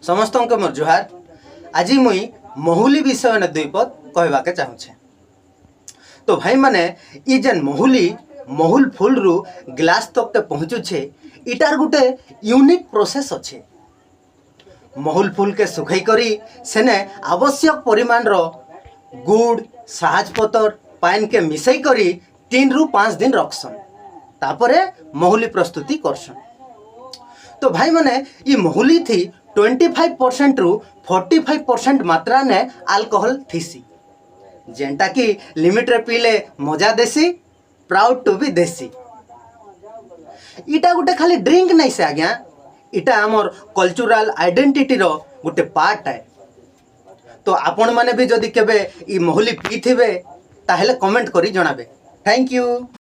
समस्त मोर जुहार। आज मुई महुली विषय ने दुई पद कहवाके चाहूँचे। तो भाई माने ई जेन महुल फूल रु ग्लास तक के पहुँचुछे इटार गुटे यूनिक प्रोसेस अच्छे। महुल फूल के सुखाई करी सेने आवश्यक परिमाण रो गुड़ साहज पतर पान के मिसई करी 3 रु 5 दिन रखसन, तापरे महुली प्रस्तुति करसन। तो भाई माने ये महुली थी 25% रु 45% मात्रा ने अल्कोहल थीसी, जेनटा कि लिमिट रे पीले मजा देसी, प्राउड टू बी देसी। इटा गुटे खाली ड्रिंक नहीं से आज्ञा, इटा आमर कल्चरल आइडेंटिटी रो गुटे पार्ट है। तो आपण माने भी जदि केबे ई महुली पी थिबे ताहेले कमेंट करी जणाबे। Thank you.